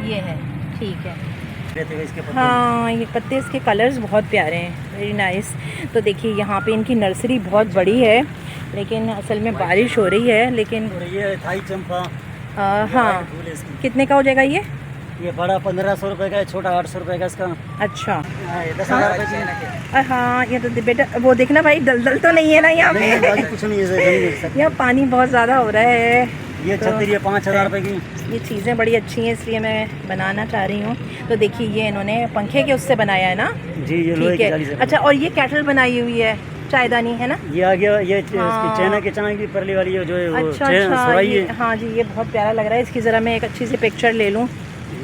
ये है, ठीक है। इसके पत्ते। हाँ, ये पत्ते इसके कलर्स बहुत प्यारे हैं, वेरी नाइस। तो देखिए यहाँ पे इनकी नर्सरी बहुत बड़ी है, लेकिन असल में बारिश हो रही है। लेकिन ये थाई चंपा। हाँ, कितने का हो जाएगा ये बड़ा 1500 रुपये का है, छोटा 800 रुपये का इसका। अच्छा, 10,000 रुपये। हाँ, ये तो बेटा वो देखना भाई, दलदल तो नहीं है ना यहाँ पे? कुछ नहीं है, यहाँ पानी बहुत ज़्यादा हो रहा है। ये छतरी है 5,000 रुपये की। ये चीज़ें बड़ी अच्छी हैं, इसलिए मैं बनाना चाह रही हूँ। तो देखिए ये इन्होंने पंखे के उससे बनाया है ना? जी, ये लोहे की जाली से। अच्छा, और ये कैटल बनाई हुई है, चायदानी है ना? ये आ गया, ये चाइना के चाय की परली वाली है जो है। अच्छा, हाँ जी, ये बहुत प्यारा लग रहा है। इसकी ज़रा मैं एक अच्छी सी पिक्चर ले लूँ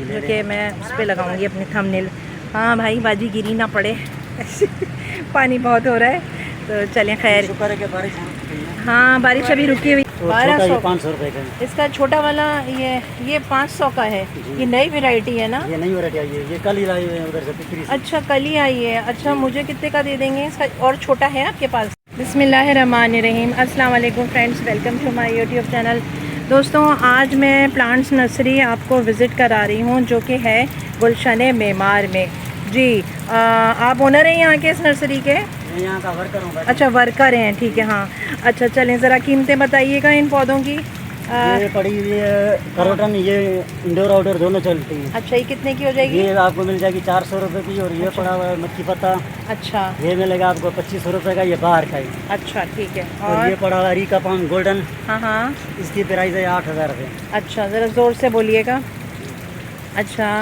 जो कि मैं उस पर लगाऊंगी अपनी थंबनेल। हाँ भाई, बाजी गिरी ना पड़े पानी बहुत हो रहा है, तो चलें खैर। शुक्र है कि बारिश। हाँ, बारिश अभी रुकी हुई। 1200, 500 रुपये का। इसका छोटा वाला ये 500 का है। ये नई वैरायटी है ना? ये नई वैरायटी आई है, ये कल ही लाई हुई है उधर से बिक्री से। अच्छा, कल ही आई है। अच्छा, मुझे कितने का दे देंगे इसका? और छोटा है आपके पास? बिस्मिल्लाहिर्रहमानिर्रहीम। अस्सलाम वालेकुम friends, welcome to my YouTube channel. दोस्तों, आज मैं प्लांट्स नर्सरी आपको विज़िट करा रही हूँ, जो कि है गुलशन मेमार में। जी, आप ओनर हैं यहाँ के इस नर्सरी के? यहाँ का वर्कर हूँ। अच्छा, वर्कर हैं, ठीक है। हाँ, अच्छा, चलें ज़रा कीमतें बताइएगा इन पौधों की। ये पड़ी हुई है करोटन, ये इंडोर आउटडोर दोनों चलती है। अच्छा, ये कितने की हो जाएगी? ये आपको मिल जाएगी 400 रुपये की। और ये अच्छा। पड़ा हुआ है मक्खी पत्ता। अच्छा, ये मिलेगा आपको 2500 रुपये का, ये बाहर का है। अच्छा, ठीक है। और ये पड़ा हुआ है अरीका पान गोल्डन। हाँ हाँ, इसकी प्राइस है 8,000 रुपये। अच्छा, ज़रा ज़ोर से बोलिएगा। अच्छा,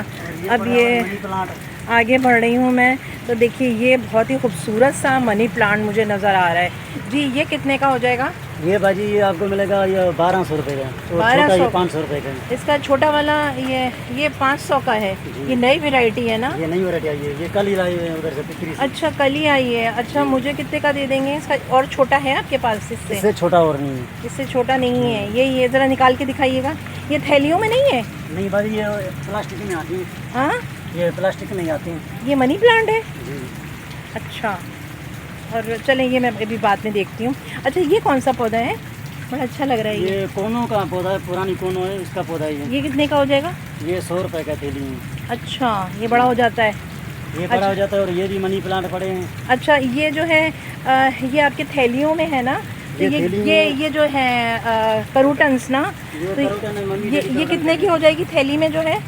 अब ये मनी प्लांट। आगे बढ़ रही हूँ मैं, तो देखिए ये बहुत ही खूबसूरत सा मनी प्लांट मुझे नज़र आ रहा है। जी, ये कितने का हो जाएगा? ये बाजी ये आपको मिलेगा ये 1200 रुपये का। और 1200? 500 रुपये का। इसका छोटा वाला ये 500 का है। ये नई वैरायटी है ना? ये नई वैरायटी आई है, ये कल ही लाई हुई है उधर से बिक्री से। अच्छा, कल ही आई है। अच्छा, मुझे कितने का दे देंगे इसका? और छोटा है आपके पास इससे? इससे छोटा और नहीं है। इससे छोटा नहीं है। ये ज़रा निकाल के दिखाइएगा। ये थैलियों में नहीं है? नहीं बाजी, ये प्लास्टिक में आती है। हाँ, ये प्लास्टिक नहीं आती है। ये मनी प्लांट है? जी। अच्छा, और चलें ये मैं अभी बाद में देखती हूँ। अच्छा, ये कौन सा पौधा है? बड़ा अच्छा लग रहा है ये कोनों का पौधा है, पुरानी कोनों है, इसका पौधा है। ये कितने का हो जाएगा? ये 100 रुपये का थैली है। अच्छा, ये बड़ा हो जाता है। ये बड़ा हो जाता है। और ये भी मनी प्लांट पड़े हैं। अच्छा, ये जो है ये आपके थैलियों में है ना? तो ये जो है करूटन्स ना? ये तो करोटन है, मनी ये कितने की हो जाएगी थैली में जो है?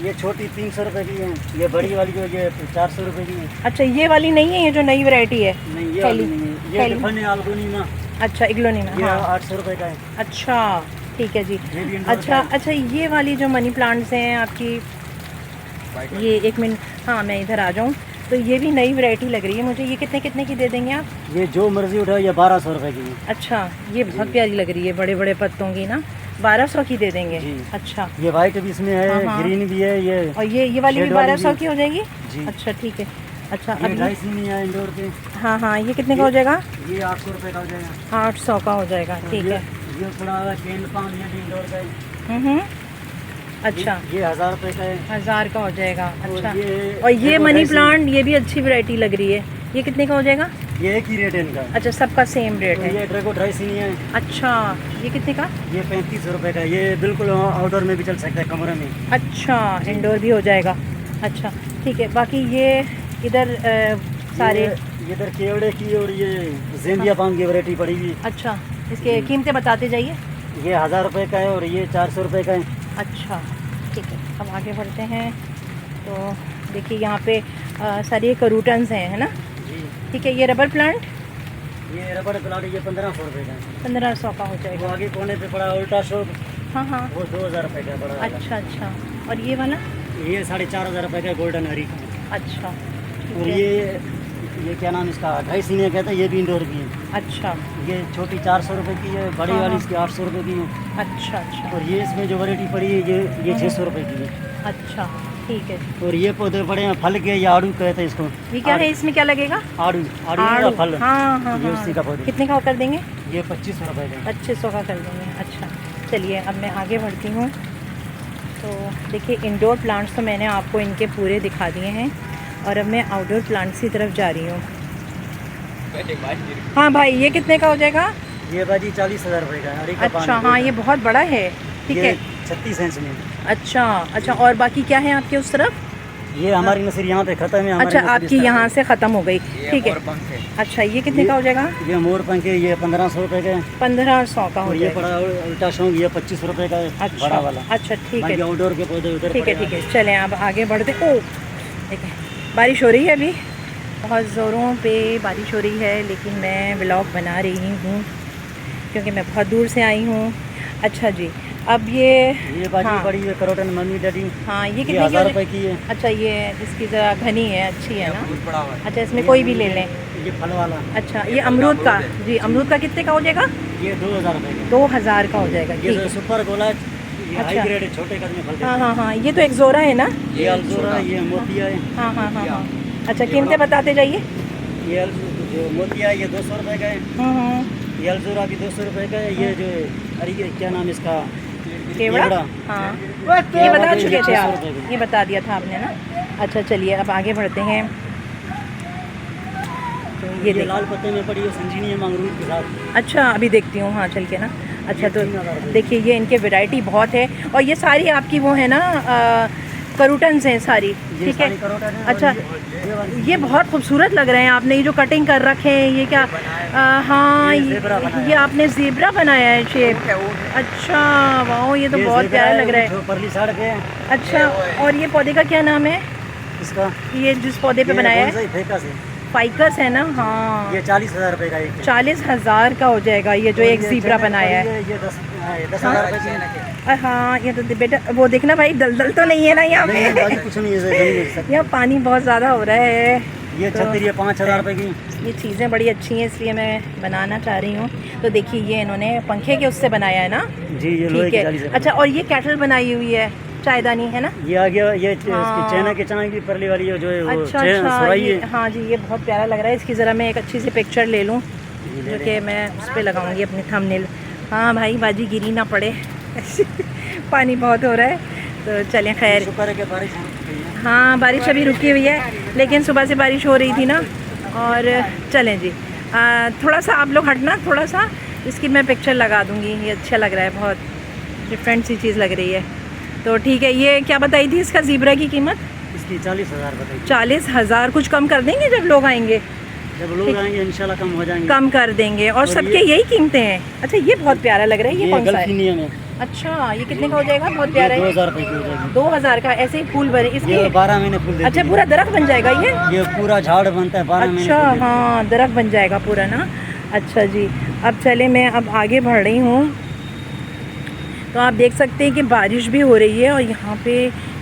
ये छोटी 300 रुपये की है। ये बड़ी वाली जो ये 400 रुपये की है। अच्छा, ये वाली नहीं है, ये जो नई वैरायटी है? नहीं, ये वाली नहीं है। ये डिफन है अल्गोनिमा। अच्छा, इग्लोनिमा। ये हाँ, 800 रुपये का है। अच्छा, ठीक है जी। ये भी इंडोर अच्छा का है। अच्छा, ये वाली जो मनी प्लांट्स हैं आपकी, ये एक मिनट, हाँ मैं इधर आ जाऊँ। तो ये भी नई वैरायटी लग रही है मुझे। ये कितने कितने की दे देंगे आप? ये जो मर्जी उठाओ, ये 1200 रुपये की है। अच्छा, ये बहुत प्यारी लग रही है, बड़े बड़े पत्तों की ना? 1200 की दे देंगे? जी। अच्छा, ये वाइट भी इसमें है, हाँ। ग्रीन भी है। ये और ये वाली भी शेड वाली 1200 भी। की हो जाएगी? जी। अच्छा, ठीक है। अच्छा, ये अब 250 नहीं है इंडोर के। हाँ हाँ, ये कितने का हो जाएगा? ये 800 रुपये का हो जाएगा। 800 का हो जाएगा, ठीक है। ये थोड़ा केंद्र पान, ये भी इंडोर का है। अच्छा, ये 1000 रुपये का है। 1000 का हो जाएगा। अच्छा, और और ये देखो मनी 250 प्लांट, ये भी अच्छी वैरायटी लग रही है। ये कितने का हो जाएगा? ये एक ही रेट है इनका। अच्छा, सबका सेम रेट है? ये ड्रैगो ड्राई नहीं है। अच्छा, ये कितने का? ये 3500 रुपये का। ये बिल्कुल आउटडोर में भी चल सकता है, कमरे में। अच्छा, इंडोर भी हो जाएगा। अच्छा, ठीक है। बाकी ये इधर सारे इधर केवड़े की और ये जेंदिया पान की वैरायटी पड़ी हुई। अच्छा, इसके कीमतें बताते जाइए। ये 1000 रुपये का है और ये 400 रुपये का है। अच्छा, ठीक है। अब आगे बढ़ते हैं। तो देखिए यहाँ पे सारे करूटन्स हैं, है ना? जी। ठीक है। ये रबर प्लांट? ये रबड़ प्लांट, ये 1500 रुपये का है। 1500 का हो वो जाएगा। आगे कोने पे पड़ा उल्टा शॉप, हाँ हाँ, वो 2000 रुपये का पड़ा वाला। अच्छा अच्छा। और ये वाला? ये 4500 रुपये का गोल्डन हरी का। अच्छा, ठीक और है। ये क्या नाम इसका, 250 कहते हैं। ये भी इंडोर की है। अच्छा ये छोटी 400 रुपये की है, बड़ी हाँ, वाली हाँ। इसकी 800 रुपये की है। अच्छा अच्छा। और ये इसमें जो वैरायटी पड़ी है ये 600 रुपये की है। अच्छा, ठीक है। और ये पौधे पड़े हैं फल के, ये आड़ू कहते हैं इसको। ये क्या है, इसमें क्या लगेगा? आड़ू आड़ू आड़ू, का फल। हाँ हाँ ये हाँ। उसी का पौधे। कितने का कर देंगे? ये 2500 रुपये का। 2500 का कर देंगे। अच्छा, चलिए अब मैं आगे बढ़ती हूँ। तो देखिए, इंडोर प्लांट्स तो मैंने आपको इनके पूरे दिखा दिए हैं, और अब मैं आउटडोर प्लांट्स की तरफ जा रही हूँ। हाँ भाई, ये कितने का हो जाएगा? ये बाजी 40,000 रुपये का है। अच्छा, हाँ, ये बहुत बड़ा है। ठीक है। 36 इंच में। अच्छा अच्छा, और बाकी क्या है आपके उस तरफ? ये हमारी नर्सरी यहाँ पे खत्म है। अच्छा, आपकी यहाँ से ख़त्म हो गई, ठीक है। अच्छा, ये कितने का हो जाएगा? ये मोर पंख है, ये 1500 रुपये का है। 1500 का हो ये जाएगा। बड़ा उल्टा शौक ये 25 रुपये का है। अच्छा बड़ा वाला। अच्छा, ठीक है आउटडोर के पौधे उधर ठीक है ठीक है। चलें अब आगे बढ़ते। ओ ठीक है, बारिश हो रही है अभी, बहुत ज़ोरों पे बारिश हो रही है, लेकिन मैं व्लॉग बना रही हूँ क्योंकि मैं बहुत दूर से आई हूँ। अच्छा जी, अब ये बाजी हाँ बड़ी है करोटन मम्मी डैडी। हाँ, ये ये कितने 1000 रुपये की है। अच्छा, ये इसकी ज़रा घनी है, अच्छी है ना? अच्छा, इसमें कोई भी ले लें। ये फल वाला। अच्छा, ये अमरूद का जी, अमरूद का कितने का हो जाएगा? ये 2000 रुपये का। 2000 का हो जाएगा, ठीक ये है। सुपर गोला ये हाई अच्छा। ग्रेड है, छोटे कद में फल देते हाँ हैं। हाँ हाँ, ये तो एक जोरा है ना? ये अलजोरा, ये मोतिया है। हाँ हाँ हाँ हाँ। अच्छा, कीमतें बताते जाइए। ये जो मोतिया है ये 200 रुपये का है। ये अलजोरा भी 200 रुपये का है। ये जो अरे क्या नाम इसका, केवड़ा। हाँ, ये बता चुके थे आप, ये बता दिया था आपने ना। अच्छा चलिए अब आगे बढ़ते हैं। तो ये ये देखिए, लाल पत्ते में पड़ी है संजीनी है मंगरूर के साथ। अच्छा अभी देखती हूँ, हाँ चल के ना। अच्छा, तो देखिए ये इनके वैरायटी बहुत है, और ये सारी आपकी वो है ना करूटन्स हैं सारी, ठीक है। अच्छा, ये बहुत खूबसूरत लग रहे हैं। आपने ये जो कटिंग कर रखे हैं, ये क्या? हाँ, ये आपने ज़ेब्रा बनाया है शेप। अच्छा वाह, ये तो बहुत प्यारा लग रहा है। परली साड़ पे है। अच्छा, और ये पौधे का क्या नाम है इसका? ये जिस पौधे पे बनाया है? फेकस है। फाइकस है ना? हाँ, ये 40,000 रुपये का एक। 40,000 का हो जाएगा ये जो एक ज़ेब्रा बनाया है। ये 10,000 रुपये की। हाँ, ये तो बेटा वो देखना भाई, दलदल तो नहीं है ना यहाँ नहीं, पे? बाकी कुछ नहीं है। यहाँ पानी बहुत ज़्यादा हो रहा है। ये छतरी है 5,000 रुपये की। ये चीज़ें बड़ी अच्छी हैं, इसलिए मैं बनाना चाह रही हूँ। तो देखिए ये इन्होंने पंखे के उससे बनाया है ना? जी, ये लोहे ठीक की है। जाली से। अच्छा, और ये कैटल बनाई हुई है, चायदानी है ना? ये आ गया, ये हाँ। चाइना के चाय की परली वाली है जो है वो अच्छा सुराई ये, है। हाँ जी, ये बहुत प्यारा लग रहा है। इसकी ज़रा मैं एक अच्छी सी पिक्चर ले लूँ जो कि मैं उस पर लगाऊंगी अपनी थंबनेल। हाँ भाई, बाजी गिरी ना पड़े पानी बहुत हो रहा है, तो चलें खैर। शुक्र है कि बारिश हो चुकी है। हाँ, बारिश अभी रुकी हुई है, लेकिन सुबह से बारिश हो रही थी ना। और चलें जी, थोड़ा सा आप लोग हटना, थोड़ा सा इसकी मैं पिक्चर लगा दूँगी। ये अच्छा लग रहा है, बहुत डिफरेंट सी चीज़ लग रही है। तो ठीक है, ये क्या बताई थी इसका ज़ेब्रा की कीमत? इसकी 40,000 बताइए। 40,000। कुछ कम कर देंगे जब लोग आएंगे? जब लोग आएंगे इंशाल्लाह कम हो जाएंगे। कम कर देंगे। और सबके यही कीमतें हैं? अच्छा, ये बहुत प्यारा लग रहा है। ये कौन सा है? गल्फीनियम है। अच्छा, ये कितने का हो जाएगा? बहुत प्यारा है। 2000 रुपये की हो जाएगी। 2000 का? ऐसे ही फूल बने इसके? ये 12 महीने फूल देती अच्छा, है। पूरा दरख्त बन जाएगा ये पूरा झाड़ बनता है 12 महीने। अच्छा हाँ, दरख्त बन जाएगा पूरा ना। अच्छा जी, अब चले मैं अब आगे बढ़ रही हूँ। तो आप देख सकते हैं कि बारिश भी हो रही है और यहाँ पे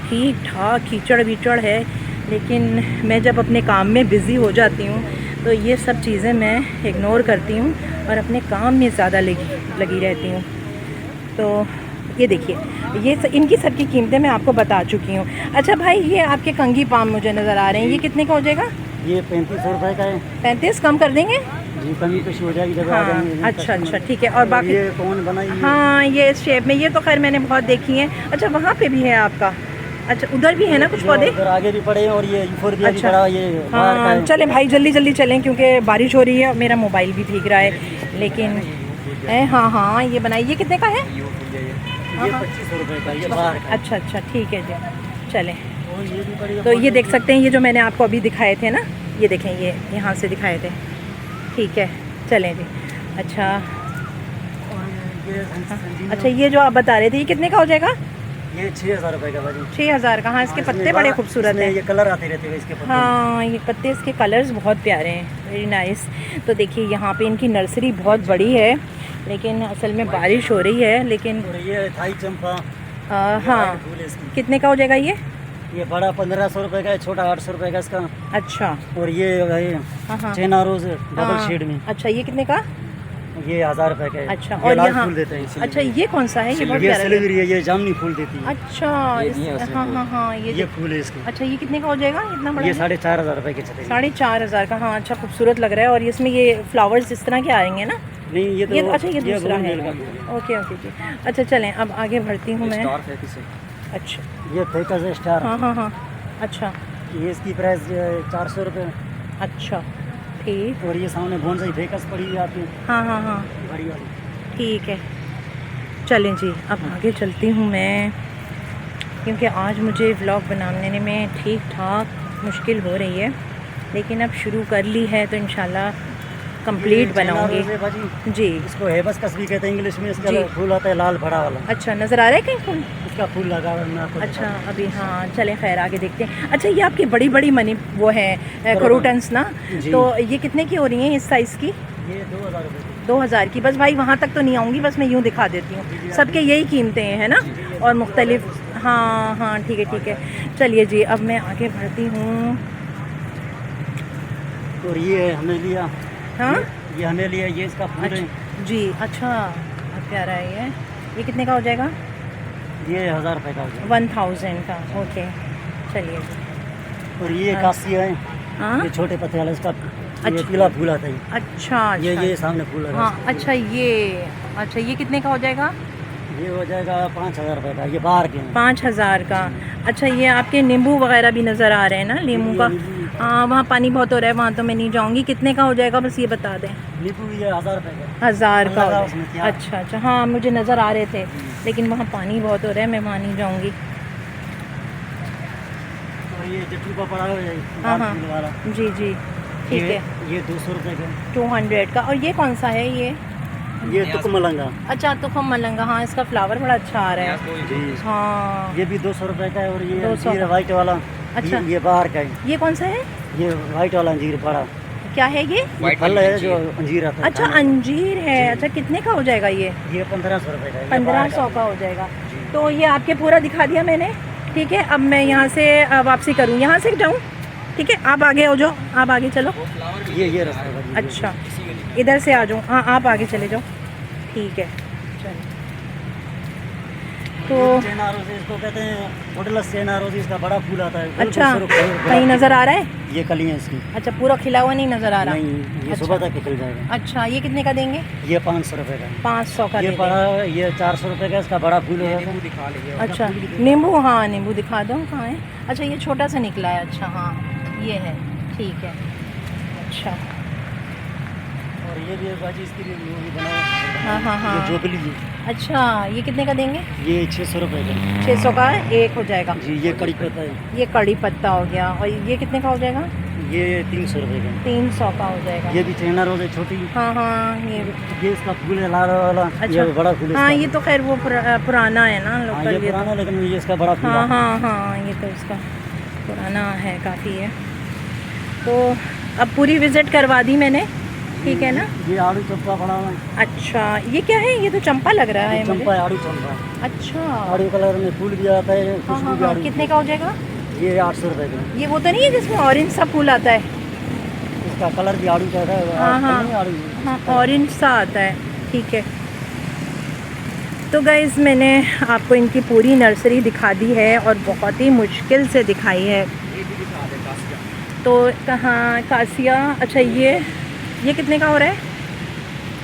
ठीक ठाक कीचड़ वीचड़ है, लेकिन मैं जब अपने काम में बिज़ी हो जाती हूँ तो ये सब चीज़ें मैं इग्नोर करती हूँ और अपने काम में ज़्यादा लगी रहती हूँ। तो ये देखिए, ये इनकी सब की कीमतें मैं आपको बता चुकी हूँ। अच्छा भाई, ये आपके कंगी पाम मुझे नज़र आ रहे हैं, ये कितने का हो जाएगा? ये 3500 रुपये का है। 35 कम कर देंगे? जी, कमी पेशी हो जाएगी जब आ हाँ, जाएंगे। अच्छा अच्छा, ठीक है। और बाकी ये कौन बनाई है? हाँ, ये इस शेप में, ये तो खैर मैंने बहुत देखी है। अच्छा, वहाँ पे भी है आपका? अच्छा, उधर भी है ना कुछ पौधे? उधर आगे भी पड़े हैं और ये यूफोर्बिया भी अच्छा। पड़ा, ये बाहर का हाँ, है। चलें भाई, जल्दी जल्दी चलें क्योंकि बारिश हो रही है और मेरा मोबाइल भी भीग रहा है। लेकिन हाँ हाँ, ये बनाइए। ये कितने का है? ये 2500 रुपये का, ये बाहर का। अच्छा अच्छा, ठीक है जी, चलें। और ये भी पड़ी है। तो ये देख सकते हैं, ये जो मैंने आपको अभी दिखाए थे ना, ये देखें, ये यहाँ से दिखाए थे। ठीक है, चलें जी। अच्छा अच्छा, ये जो आप बता रहे थे, ये कितने का हो जाएगा? ये 6000 रुपये का भाजी। 6000 का? हाँ, इसके पत्ते बड़े खूबसूरत हैं। ये कलर आते रहते हैं इसके पत्ते। हाँ, ये पत्ते, इसके कलर्स बहुत प्यारे हैं, वेरी नाइस। तो देखिए यहाँ पे इनकी नर्सरी बहुत बड़ी है, लेकिन असल में बारिश हो रही है। लेकिन और ये थाई चंपा। हाँ, फूल है इसकी। कितने का हो जाएगा ये बड़ा 1500 रुपये का है, छोटा 800 रुपये का इसका। अच्छा और ये हाँ हाँ चैना रोज डबल हाँ। शेड में, अच्छा, ये कितने का? ये 1000 रुपये का है। अच्छा, ये और लाल यहाँ फूल देते हैं इसीलिए। अच्छा, ये कौन सा है? ये बहुत ये प्यारा है। सिल्वरी है, ये जामनी फूल देती है। अच्छा हाँ हाँ हाँ, ये फूल है इसका। अच्छा, ये कितने का हो जाएगा? इतना बड़ा? ये 4500 रुपये की छतरी। 4500 का? हाँ, अच्छा, खूबसूरत लग रहा है। और इसमें ये फ्लावर्स इस तरह के आएंगे ना? नहीं, ये तो अच्छा, ये दूसरा है। ओके ओके जी। अच्छा, चलें अब आगे बढ़ती हूँ मैं। अच्छा, ये फेकस है स्टार। हाँ हाँ हाँ, अच्छा ये इसकी प्राइस 400 रुपये। अच्छा, ठीक। और ये सामने बोनसाई फेकस पड़ी है आपकी हाँ हाँ हाँ, बड़ी वाली। ठीक है, चलें जी अब आगे चलती हूँ मैं। क्योंकि आज मुझे व्लॉग बनाने में ठीक ठाक मुश्किल हो रही है, लेकिन अब शुरू कर ली है तो इंशाल्लाह कंप्लीट बनाऊंगी जी। इसको हेबस्कस भी कहते हैं इंग्लिश में। इसका जी। फूल आता है लाल बड़ा वाला। अच्छा, नज़र आ रहा है कहीं फूल? इसका फूल लगा हुआ है, मैं आपको अच्छा, अभी हाँ चलें खैर आगे देखते हैं। अच्छा, ये आपकी बड़ी बड़ी मनी वो है क्रोटन्स ना, तो ये कितने की हो रही हैं इस साइज़ की? ये 2000 रुपये 2000 की। बस भाई वहाँ तक तो नहीं आऊँगी, बस मैं यूँ दिखा देती हूँ। सबके यही कीमतें हैं, है ना? और मुख्तलिफ, हाँ हाँ ठीक है। चलिए जी, अब मैं आगे बढ़ती हूँ। और ये हमें लिया, हाँ ये हमें लिया, ये इसका फूल है जी। अच्छा, बहुत प्यारा है ये कितने का हो जाएगा? ये 1000 रुपये का हो जाएगा। 1000 का, ओके चलिए जी। और ये कासिया है, हाँ ये छोटे पत्ते वाला, इसका अच्छा। पीला फूल आता है। अच्छा ये सामने फूल लगा। हाँ अच्छा, ये कितने का हो जाएगा? ये हो जाएगा 5000 रुपये का। ये बाहर के हैं। 5000 का। अच्छा, ये आपके नींबू वगैरह भी नज़र आ रहे हैं ना, नींबू का? हाँ, वहाँ पानी बहुत हो रहा है, वहाँ तो मैं नहीं जाऊँगी। कितने का हो जाएगा बस ये बता दें। नींबू ये 1000 रुपये का। 1000 का हो लगा जाएगा। उसमें क्या? अच्छा, हाँ मुझे नज़र आ रहे थे, लेकिन वहाँ पानी बहुत हो रहा है, मैं वहाँ नहीं जाऊँगी। और ये जट्टू का पड़ा हुआ है, हाँ लाल फूल वाला। जी ठीक है। ये 200 रुपये का। 200 का। और ये कौन सा है ये तुक मलंगा। अच्छा, तुखम मलंगा। हाँ, इसका फ्लावर बड़ा अच्छा आ रहा है। जी। हाँ, ये भी 200 रुपये का है। और ये 200 अंजीर वाइट वाला। अच्छा। ये बाहर का है। ये कौन सा है? ये वाइट वाला अंजीर बड़ा क्या है ये? फल है जो अंजीर आता है। अच्छा, अंजीर है। अच्छा, कितने का हो जाएगा ये? 1500 रुपये का है। 1500 का हो जाएगा। तो ये आपके पूरा दिखा दिया मैंने, ठीक है। अब मैं यहाँ से वापसी करूँ, यहाँ से जाऊँ? ठीक है, आप आगे हो जाओ, आप आगे चलो। ये रास्ता है। अच्छा, इधर से आ जाऊँ? हाँ, आप आगे चले जाओ, ठीक है। चलो, तो चेना रोज़ी इसको कहते हैं, वुडलेस चेना रोज़ी, इसका बड़ा फूल आता है। अच्छा, कहीं नज़र आ रहा है? ये कलियाँ इसकी। अच्छा, पूरा खिला हुआ नहीं नज़र आ रहा? नहीं, ये अच्छा। सुबह तक खिल जाएगा। अच्छा, ये कितने का देंगे? ये 500 रुपये का। 500 का ये दे बड़ा दें। ये 400 रुपये का। इसका बड़ा फूल है। अच्छा, नींबू, हाँ नींबू दिखा दो, कहाँ है? अच्छा, ये छोटा सा निकला है। अच्छा हाँ, ये है, ठीक है। अच्छा, और ये भी बाजी, इसकी भी वो भी बना हुआ है। हाँ ये जोगली है। अच्छा, ये कितने का देंगे? ये 600 रुपये का। 600 का एक हो जाएगा जी। ये कड़ी पत्ता है। ये कड़ी पत्ता हो गया। और ये कितने का हो जाएगा? ये 300 रुपये का। 300 का हो जाएगा। ये भी चैना रोज़ है, छोटी। हाँ, ये इसका फूल है लाल वाला। अच्छा। ये बड़ा फूल है हाँ, इसका। ये तो खैर वो पुराना है ना, हाँ, लोकल। ये पुराना, लेकिन ये इसका बड़ा फूल है। हाँ, ये तो इसका पुराना है, काफ़ी है। तो अब पूरी विज़िट करवा दी मैंने, ठीक है ना? ये आड़ू चंपा बड़ा हुआ है। अच्छा, ये क्या है? ये तो चंपा लग रहा है मुझे। चंपा है, आड़ू चंपा। अच्छा, आड़ू कलर में फूल भी आता है, खुशबू भी आड़ू। कितने का हो जाएगा? ये 800 रुपये का। ये वो तो नहीं है जिसमें ऑरेंज सा फूल आता है? इसका कलर भी आड़ू का है। हाँ, ऑरेंज सा आता है, ठीक है। तो गाइज़, मैंने आपको इनकी पूरी नर्सरी दिखा दी है और बहुत ही मुश्किल से दिखाई है। तो कहाँ कासिया? अच्छा, ये कितने का हो रहा है?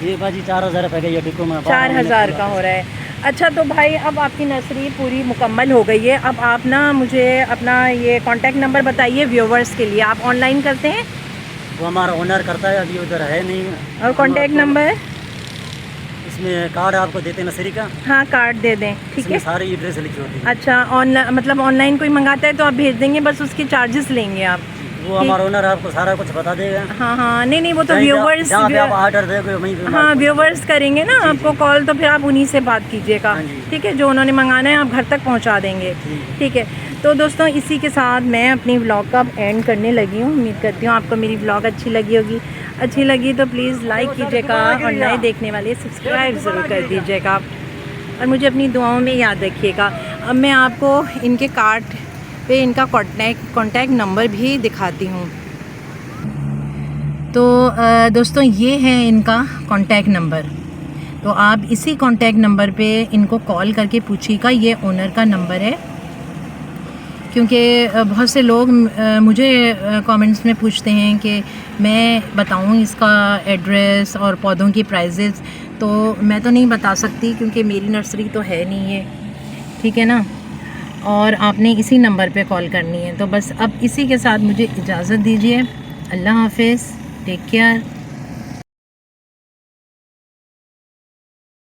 ये बाजी 4000 रुपये का। ये डिको में 4000 का हो रहा है। अच्छा, तो भाई अब आपकी नर्सरी पूरी मुकम्मल हो गई है। अब आप ना मुझे अपना ये कांटेक्ट नंबर बताइए व्यूवर्स के लिए। आप ऑनलाइन करते हैं? वो हमारा ओनर करता है, अभी उधर है नहीं। और कांटेक्ट नंबर? इसमें कार्ड आपको देते हैं नर्सरी का। हाँ, कार्ड दे दें, ठीक है। सारी एड्रेस लिखी होती है। अच्छा, ऑनलाइन मतलब ऑनलाइन कोई मंगाता है तो आप भेज देंगे, बस उसके चार्जेस लेंगे आप? वो हमारा ओनर आपको सारा कुछ बता देगा। हाँ, नहीं वो तो व्यूवर्स, आप ऑर्डर देंगे वहीं। हाँ, व्यूवर्स करेंगे ना आपको कॉल, तो फिर आप उन्हीं से बात कीजिएगा, ठीक है? जो उन्होंने मंगाना है आप घर तक पहुंचा देंगे, ठीक है? तो दोस्तों, इसी के साथ मैं अपनी व्लॉग का एंड करने लगी हूँ। उम्मीद करती हूँ आपको मेरी व्लॉग अच्छी लगी होगी। अच्छी लगी तो प्लीज़ लाइक कीजिएगा और नए देखने वाले सब्सक्राइब ज़रूर कर दीजिएगा और मुझे अपनी दुआओं में याद रखिएगा। अब मैं आपको इनके कार्ड पे इनका कॉन्टैक्ट नंबर भी दिखाती हूँ। तो दोस्तों, ये है इनका कॉन्टैक्ट नंबर। तो आप इसी कॉन्टैक्ट नंबर पे इनको कॉल करके पूछिएगा। ये ओनर का नंबर है, क्योंकि बहुत से लोग मुझे कमेंट्स में पूछते हैं कि मैं बताऊं इसका एड्रेस और पौधों की प्राइजेज़। तो मैं तो नहीं बता सकती क्योंकि मेरी नर्सरी तो है नहीं है, ठीक है ना? और आपने इसी नंबर पे कॉल करनी है। तो बस अब इसी के साथ मुझे इजाज़त दीजिए। अल्लाह हाफ़िज़, टेक केयर।